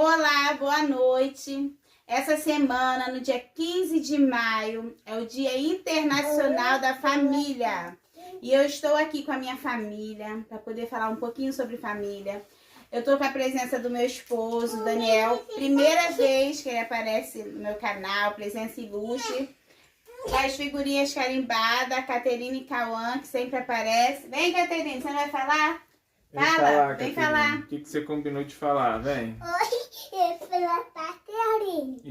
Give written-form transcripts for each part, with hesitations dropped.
Olá, boa noite. Essa semana, no dia 15 de maio, é o Dia Internacional da Família. E eu estou aqui com a minha família para poder falar um pouquinho sobre família. Eu estou com a presença do meu esposo, Daniel. Primeira vez que ele aparece no meu canal, presença ilustre. As figurinhas carimbadas, a Caterine e Cauã, que sempre aparece. Vem, Caterine, você não vai falar? Fala, vem falar. O que você combinou de falar, vem? Oi, eu falar Caterine.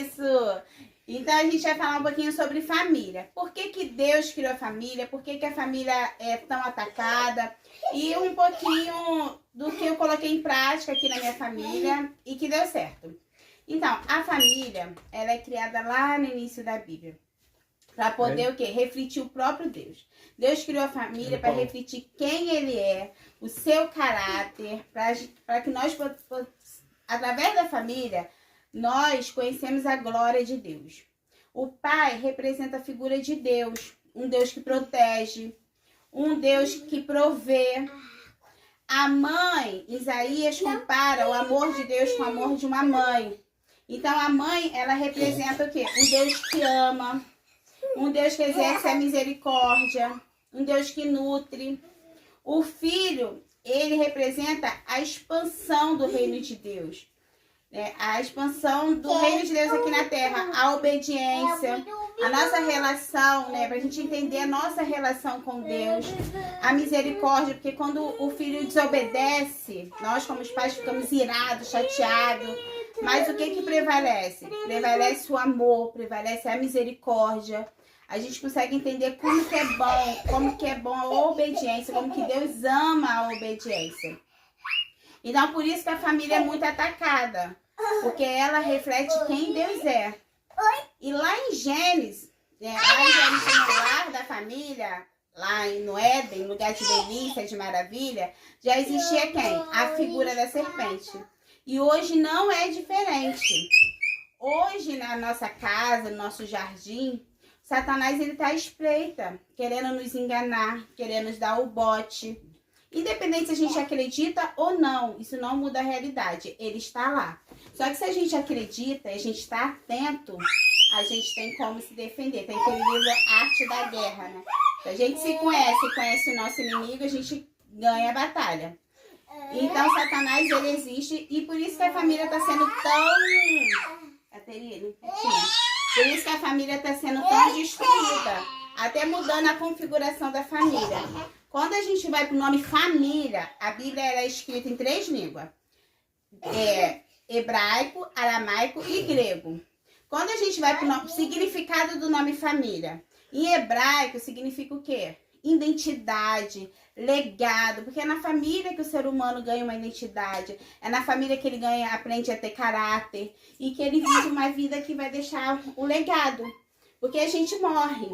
Isso. Então a gente vai falar um pouquinho sobre família. Por que que Deus criou a família? Por que que a família é tão atacada? E um pouquinho do que eu coloquei em prática aqui na minha família e que deu certo. Então, a família, ela é criada lá no início da Bíblia. Para poder o quê? Refletir o próprio Deus. Deus criou a família para refletir quem Ele é, o seu caráter, para que nós, através da família, nós conhecemos a glória de Deus. O pai representa a figura de Deus, um Deus que protege, um Deus que provê. A mãe, Isaías compara o amor de Deus com o amor de uma mãe. Então a mãe, ela representa o quê? Um Deus que ama, um Deus que exerce a misericórdia, um Deus que nutre. O filho, ele representa a expansão do reino de Deus. A expansão do reino de Deus aqui na terra, a obediência, a nossa relação, para a gente entender a nossa relação com Deus, a misericórdia, porque quando o filho desobedece, nós como os pais ficamos irados, chateados, mas o que prevalece? Prevalece o amor, prevalece a misericórdia. A gente consegue entender como que é bom a obediência, como que Deus ama a obediência. Então, por isso que a família é muito atacada, porque ela reflete quem Deus é. E lá em Gênesis, no lar da família, lá no Éden, lugar de delícia, de maravilha, já existia quem? A figura da serpente. E hoje não é diferente. Hoje, na nossa casa, no nosso jardim, Satanás ele está à espreita, querendo nos enganar, querendo nos dar o bote. Independente se a gente acredita ou não, isso não muda a realidade, ele está lá. Só que se a gente acredita e a gente está atento, a gente tem como se defender. Tem aquele livro Arte da Guerra, né? Se a gente se conhece o nosso inimigo, a gente ganha a batalha. Então Satanás ele existe e por isso que a família está sendo tão... Caterine, por isso que a família está sendo tão destruída, até mudando a configuração da família. Quando a gente vai para o nome família, a Bíblia era escrita em 3 línguas. Hebraico, aramaico e grego. Quando a gente vai para o significado do nome família, em hebraico significa o quê? Identidade, legado, porque é na família que o ser humano ganha uma identidade, é na família que ele aprende a ter caráter e que ele vive uma vida que vai deixar o legado, porque a gente morre.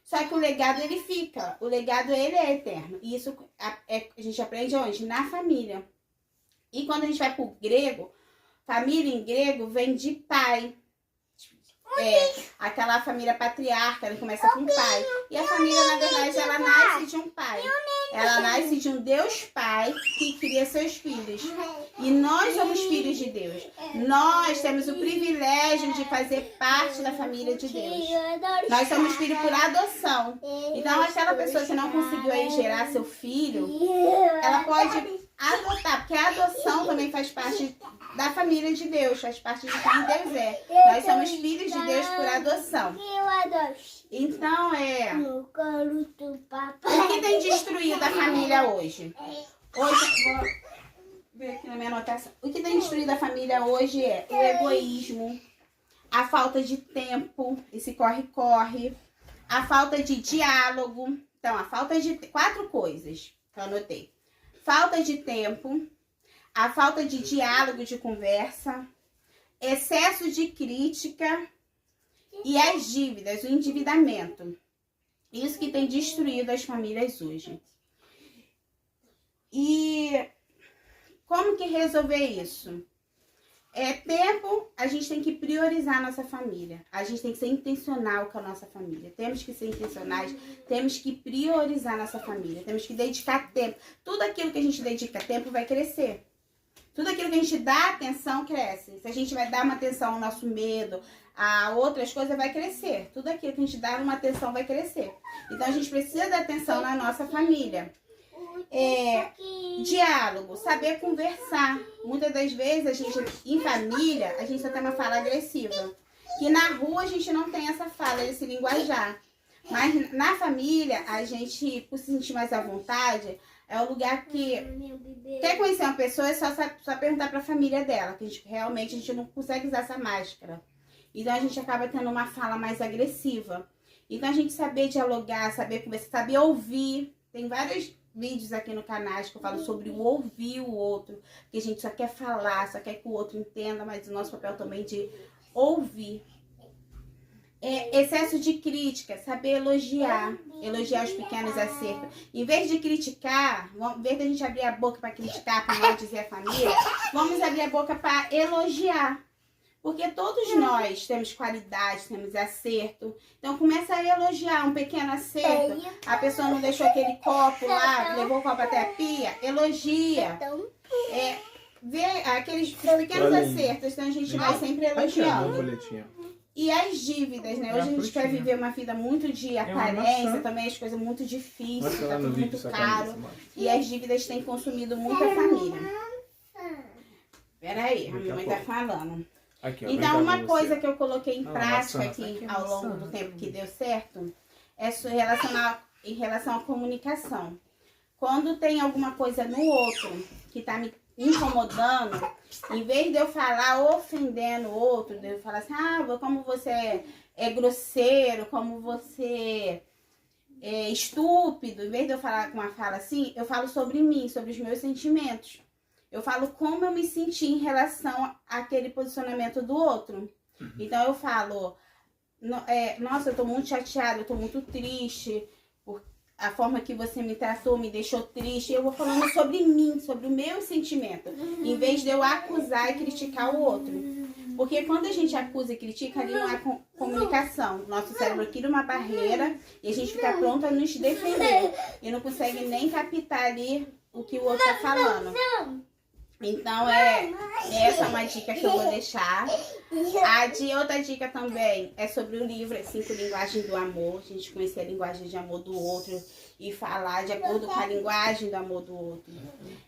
Só que o legado ele fica, o legado ele é eterno. E isso a gente aprende onde? Na família. E quando a gente vai para o grego, família em grego vem de pai. Aquela família patriarca, ela começa com pai. E a família, na verdade, ela nasce de um pai. Ela nasce de um Deus Pai que cria seus filhos. E nós somos filhos de Deus. Nós temos o privilégio de fazer parte da família de Deus. Nós somos filhos por adoção. Então, aquela pessoa que não conseguiu aí gerar seu filho, ela pode adotar, porque a adoção também faz parte da família de Deus, faz parte de quem Deus é. Nós somos filhos de Deus por adoção. Então, o que tem destruído a família hoje? Hoje, vou ver aqui na minha anotação. O que tem destruído a família hoje é o egoísmo, a falta de tempo, esse corre-corre, a falta de diálogo. Então, a falta de 4 coisas que eu anotei. Falta de tempo, a falta de diálogo, de conversa, excesso de crítica e as dívidas, o endividamento. Isso que tem destruído as famílias hoje. E como que resolver isso? Tempo, a gente tem que priorizar a nossa família. A gente tem que ser intencional com a nossa família. Temos que ser intencionais, temos que priorizar a nossa família. Temos que dedicar tempo. Tudo aquilo que a gente dedica tempo vai crescer. Tudo aquilo que a gente dá atenção cresce. Se a gente vai dar uma atenção ao nosso medo, a outras coisas, vai crescer. Tudo aquilo que a gente dá uma atenção vai crescer. Então a gente precisa dar atenção na nossa família. Diálogo, saber conversar. Muitas das vezes a gente, em família, a gente só tem uma fala agressiva. Que na rua a gente não tem essa fala, esse linguajar. Mas na família, a gente, por se sentir mais à vontade, é o lugar que... Quer conhecer uma pessoa, é só perguntar para a família dela, que realmente a gente não consegue usar essa máscara. Então a gente acaba tendo uma fala mais agressiva. Então a gente saber dialogar, saber conversar, saber ouvir. Tem vários vídeos aqui no canal que eu falo sobre o ouvir o outro, que a gente só quer falar, só quer que o outro entenda, mas o nosso papel também é de ouvir. Excesso de crítica, saber elogiar os pequenos acertos. Em vez de criticar, em vez de a gente abrir a boca para criticar, para maldizer a família, vamos abrir a boca para elogiar. Porque todos nós temos qualidade, temos acerto. Então começa a elogiar um pequeno acerto. A pessoa não deixou aquele copo lá, levou o copo até a pia, elogia. Vê aqueles pequenos acertos, então a gente vai sempre elogiando. E as dívidas, né? Hoje a gente quer viver uma vida muito de aparência, também as coisas muito difíceis, tá tudo muito caro. E as dívidas têm consumido muito a família. Peraí, a minha mãe tá falando. Aqui, ó, então, uma coisa que eu coloquei em prática aqui ao longo do tempo que deu certo é em relação à comunicação. Quando tem alguma coisa no outro que tá me incomodando, em vez de eu falar ofendendo o outro, de eu falar assim, como você é grosseiro, como você é estúpido, em vez de eu falar com uma fala assim, eu falo sobre mim, sobre os meus sentimentos. Eu falo como eu me senti em relação àquele posicionamento do outro. Então eu falo, nossa, eu tô muito chateada, eu tô muito triste, a forma que você me tratou me deixou triste. Eu vou falando sobre mim, sobre o meu sentimento, em vez de eu acusar e criticar o outro. Porque quando a gente acusa e critica, ali não há comunicação. Nosso cérebro cria uma barreira e a gente fica pronto a nos defender. E não consegue nem captar ali o que o outro tá falando. Então, essa é uma dica que eu vou deixar. Outra dica também é sobre o livro 5 Linguagens do Amor. A gente conhecer a linguagem de amor do outro e falar de acordo com a linguagem do amor do outro.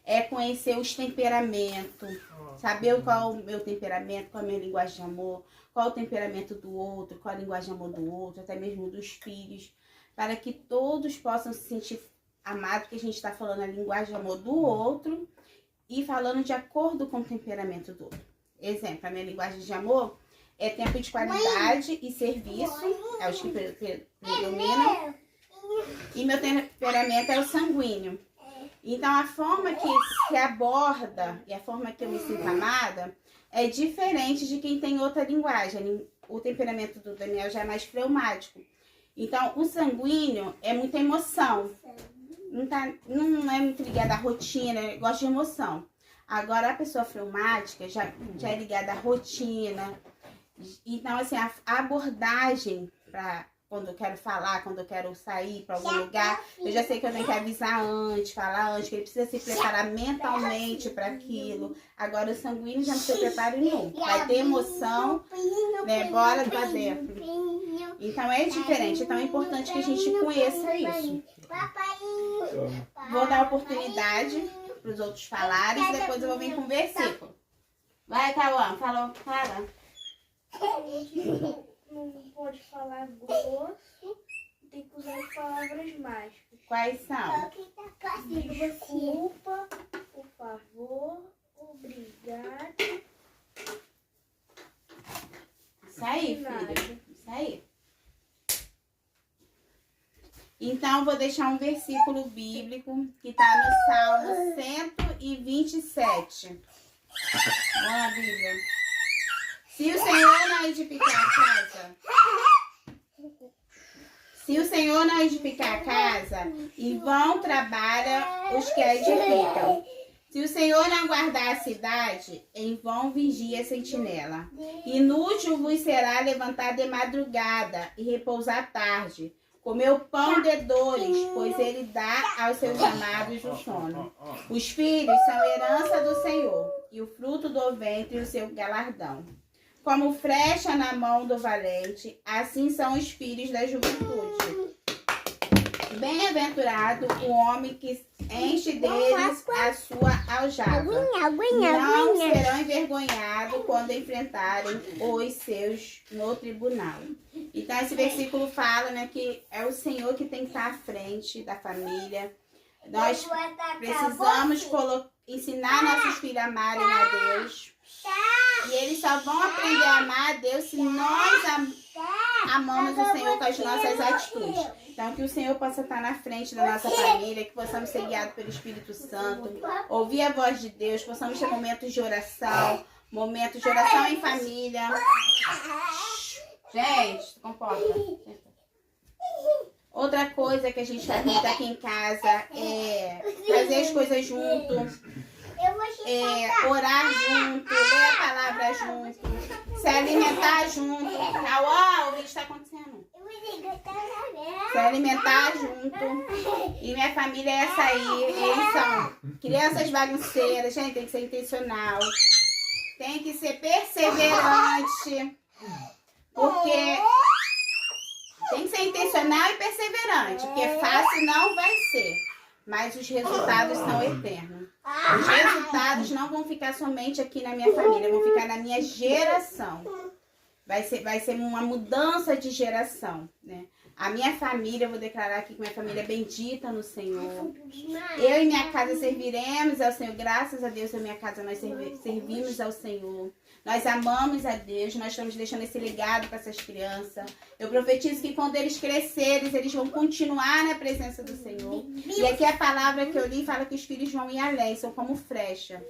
É conhecer os temperamentos, saber qual é o meu temperamento, qual é a minha linguagem de amor, qual é o temperamento do outro, qual é a linguagem de amor do outro, até mesmo dos filhos, para que todos possam se sentir amados, porque a gente está falando a linguagem de amor do outro, e falando de acordo com o temperamento do outro. Exemplo, a minha linguagem de amor é tempo de qualidade e serviço, é os que predominam. E meu temperamento é o sanguíneo. Então, a forma que se aborda e a forma que eu me sinto amada é diferente de quem tem outra linguagem. O temperamento do Daniel já é mais fleumático. Então, o sanguíneo é muita emoção. Não é muito ligada à rotina, gosta de emoção. Agora, a pessoa fleumática já é ligada à rotina. Então, assim, a abordagem para quando eu quero falar, quando eu quero sair para algum lugar, eu já sei que eu tenho que avisar antes, falar antes, que ele precisa se preparar mentalmente para aquilo. Agora, o sanguíneo já não se prepara nenhum. Vai ter emoção, né? Bora pra dentro. Então, é diferente. Então, é importante que a gente conheça isso. Vou dar oportunidade para os outros falarem e depois eu vou vir com o versículo. Vai, Cauã, fala. Não pode falar grosso, tem que usar palavras mágicas. Quais são? Desculpa, por favor, obrigado. Isso aí, filho. Isso aí. Então, eu vou deixar um versículo bíblico que está no Salmo 127. Vamos lá, Bíblia. Se o Senhor não edificar a casa, em vão trabalha os que a edificam. Se o Senhor não guardar a cidade, em vão vigia a sentinela. Inútil vos será levantar de madrugada e repousar à tarde. Comer o pão de dores, pois ele dá aos seus amados o sono. Os filhos são herança do Senhor. e o fruto do ventre o seu galardão. Como flecha na mão do valente, assim são os filhos da juventude. Bem-aventurado o homem que enche deles a sua aljava. Não serão envergonhados quando enfrentarem os seus no tribunal. Então, esse versículo fala, né, que é o Senhor que tem que estar à frente da família. Nós precisamos ensinar nossos filhos a amarem a Deus. E eles só vão aprender a amar a Deus se nós amamos o Senhor com as nossas atitudes. Então, que o Senhor possa estar na frente da nossa família, que possamos ser guiados pelo Espírito Santo, ouvir a voz de Deus, possamos ter momentos de oração em família. Gente, se comporta. Outra coisa que a gente faz muito aqui em casa é fazer as coisas juntos, orar junto, ler a palavra junto, se alimentar junto. Uau, o que está acontecendo? Se alimentar junto. E minha família é essa aí. Eles são crianças bagunceiras. Gente, tem que ser intencional. Tem que ser perseverante. Porque tem que ser intencional e perseverante. Porque fácil não vai ser. Mas os resultados são eternos. Os resultados não vão ficar somente aqui na minha família. Vão ficar na minha geração. Vai ser uma mudança de geração, né? A minha família, eu vou declarar aqui que minha família é bendita no Senhor. Eu e minha casa serviremos ao Senhor. Graças a Deus, na minha casa nós servimos ao Senhor. Nós amamos a Deus, nós estamos deixando esse legado para essas crianças. Eu profetizo que quando eles crescerem, eles vão continuar na presença do Senhor. E aqui a palavra que eu li fala que os filhos vão ir além, são como flecha.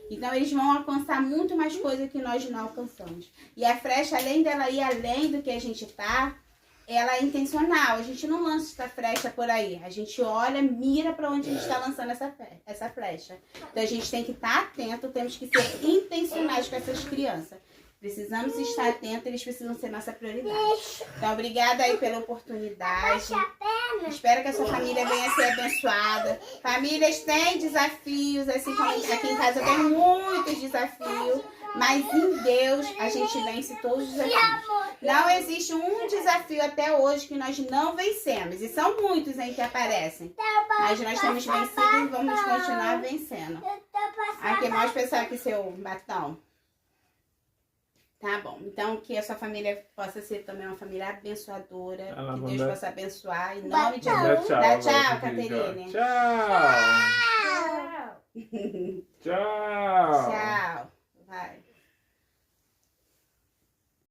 Então eles vão alcançar muito mais coisa que nós não alcançamos. E a flecha, além dela ir além do que a gente está, ela é intencional. A gente não lança essa flecha por aí. A gente olha, mira para onde a gente está lançando essa flecha. Então a gente tem que estar atento, temos que ser intencionais com essas crianças. Precisamos estar atentos, eles precisam ser nossa prioridade. Então, obrigada aí pela oportunidade. Espero que a sua família venha a ser abençoada. Famílias têm desafios, assim como aqui em casa tem muitos desafios. Mas em Deus a gente vence todos os desafios. Não existe um desafio até hoje que nós não vencemos. E são muitos aí que aparecem. Mas nós temos vencido e vamos continuar vencendo. Aqui, mostra pessoal aqui seu batom. Tá bom. Então, que a sua família possa ser também uma família abençoadora. Que Deus possa abençoar. Em nome de Jesus. Dá tchau, Caterine. Tchau. Tchau. Tchau. Vai.